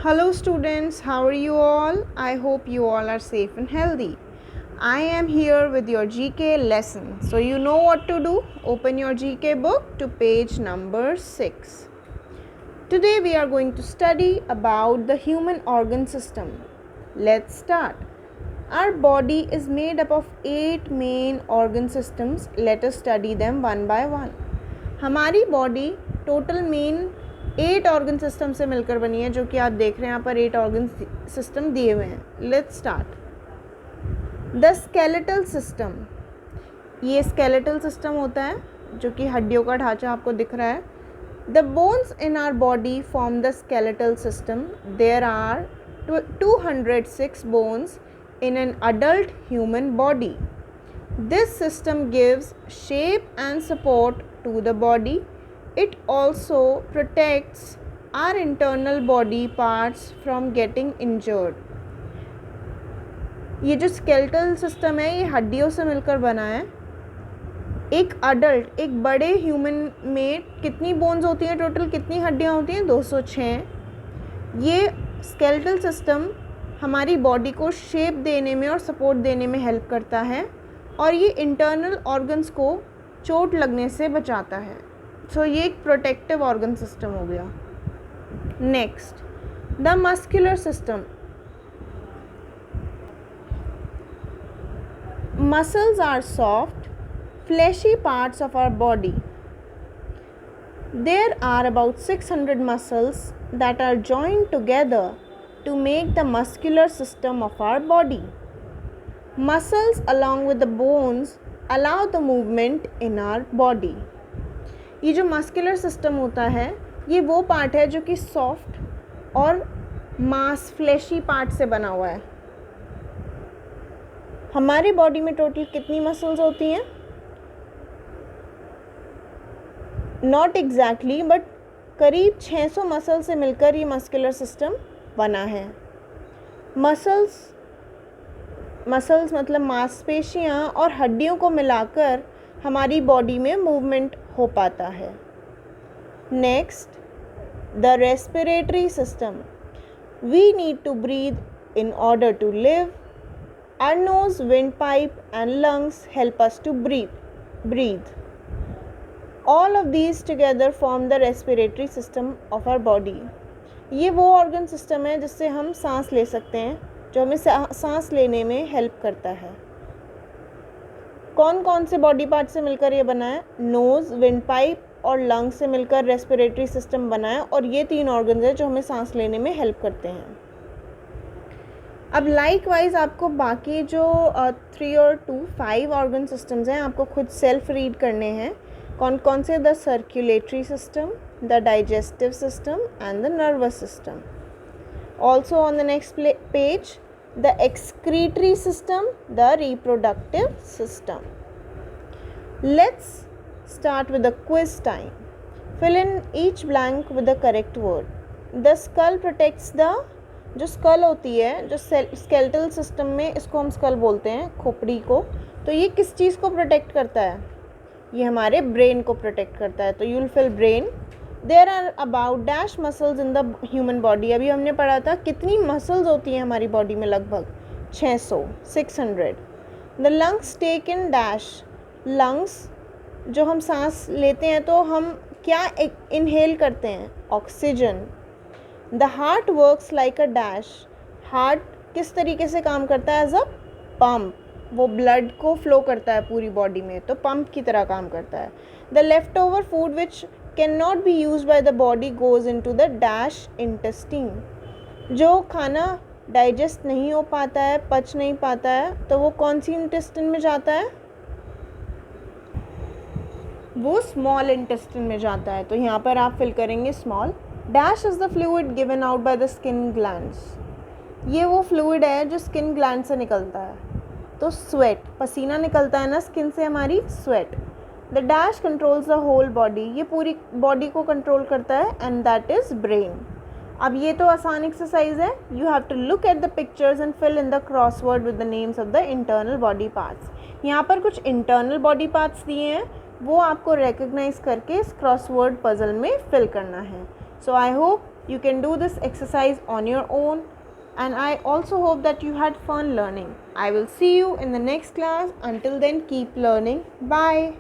Hello students, how are you all? I hope you all are safe and healthy. I am here with your GK lesson. So you know what to do. Open your GK book to page number 6. Today we are going to study about the human organ system. Let's start. Our body is made up of 8 main organ systems. Let us study them one by one. हमारी body total main 8 organ system से मिलकर बनी है, जो कि आप देख रहे हैं यहाँ पर 8 ऑर्गन सिस्टम दिए हुए हैं. Let's start. The skeletal system. ये स्केलेटल सिस्टम होता है जो कि हड्डियों का ढांचा आपको दिख रहा है. The bones in our body form the skeletal system. There are 206 bones in an adult human body. This system gives shape and support to the body. It also protects our internal body parts from getting injured. ये जो skeletal system है ये हड्डियों से मिलकर बना है. एक अडल्ट, एक बड़े ह्यूमन में कितनी बोन्स होती हैं, टोटल कितनी हड्डियाँ होती हैं? 206. ये स्केलेटल सिस्टम हमारी बॉडी को शेप देने में और सपोर्ट देने में हेल्प करता है, और ये इंटरनल ऑर्गन्स को चोट लगने से बचाता है. सो ये एक प्रोटेक्टिव ऑर्गन सिस्टम हो गया. Next, the muscular system. Muscles are soft fleshy parts of our body. There are about 600 muscles that are joined together to make the muscular system of our body. Muscles along with the bones allow the movement in our body. ये जो muscular system होता है ये वो part है जो कि soft और मांस फ्लैशी पार्ट से बना हुआ है. हमारी बॉडी में टोटल कितनी मसल्स होती हैं? नॉट एग्जैक्टली बट करीब 600 मसल से मिलकर ये मस्कुलर सिस्टम बना है. मसल्स मतलब मांसपेशियाँ और हड्डियों को मिलाकर हमारी बॉडी में मूवमेंट हो पाता है. Next, the respiratory system. We need to breathe in order to live. Our nose, windpipe and lungs help us to breathe. All of these together form the respiratory system of our body. ये वो organ system है जिससे हम सांस ले सकते हैं, जो हमें सांस लेने में हेल्प करता है. कौन कौन से बॉडी पार्ट से मिलकर ये बना है? नोज़, विंड पाइप और लंग से मिलकर रेस्पिरेटरी सिस्टम बना है, और ये 3 ऑर्गन्स हैं जो हमें सांस लेने में हेल्प करते हैं. अब लाइकवाइज आपको बाकी जो 3 और 2 5 ऑर्गन सिस्टम्स हैं आपको खुद सेल्फ रीड करने हैं. कौन कौन से? The circulatory system, the digestive system and the nervous system. Also on the next page, the excretory system, the reproductive system. Let's start with the quiz time. Fill in each blank with the correct word. The skull protects the, जो school होती है, जो skeletal system में इसको हम school बोलते हैं, खोपड़ी को, तो ये किस चीज़ को प्रोटेक्ट करता है? ये हमारे ब्रेन को प्रोटेक्ट करता है. तो you will fill brain. There are about dash muscles in the human body. अभी हमने पढ़ा था कितनी मसल्स होती हैं हमारी बॉडी में? लगभग 600. The lungs take in dash. Lungs, जो हम सांस लेते हैं तो हम क्या इनहेल करते हैं? Oxygen. The heart works like a dash. Heart किस तरीके से काम करता है? As a pump. वो ब्लड को फ्लो करता है पूरी बॉडी में, तो पंप की तरह काम करता है. The leftover food which can not be use by the body goes into the dash intestine. जो खाना डाइजेस्ट नहीं हो पाता है, पच नहीं पाता है, तो वो कौन सी इंटेस्टिन में जाता है? वो स्मॉल इंटेस्टिन में जाता है. तो यहाँ पर आप फिल करेंगे small. Dash is the fluid given out by the skin glands. ये वो फ्लूइड है जो स्किन ग्लैंड से निकलता है. तो स्वेट, पसीना निकलता है ना स्किन से हमारी, sweat. The dash controls the whole body. ये पूरी बॉडी को कंट्रोल करता है, एंड दैट इज़ ब्रेन. अब ये तो आसान एक्सरसाइज है. You have to look at the pictures and fill in the crossword with the names of the internal body parts. यहाँ पर कुछ इंटरनल बॉडी पार्ट्स दिए हैं, वो आपको रिकग्नाइज करके इस क्रॉसवर्ड पजल में फिल करना है. So I hope You can do this exercise on your own, and I also hope that you had fun learning. I will see you in the next class. Until then, keep learning. Bye.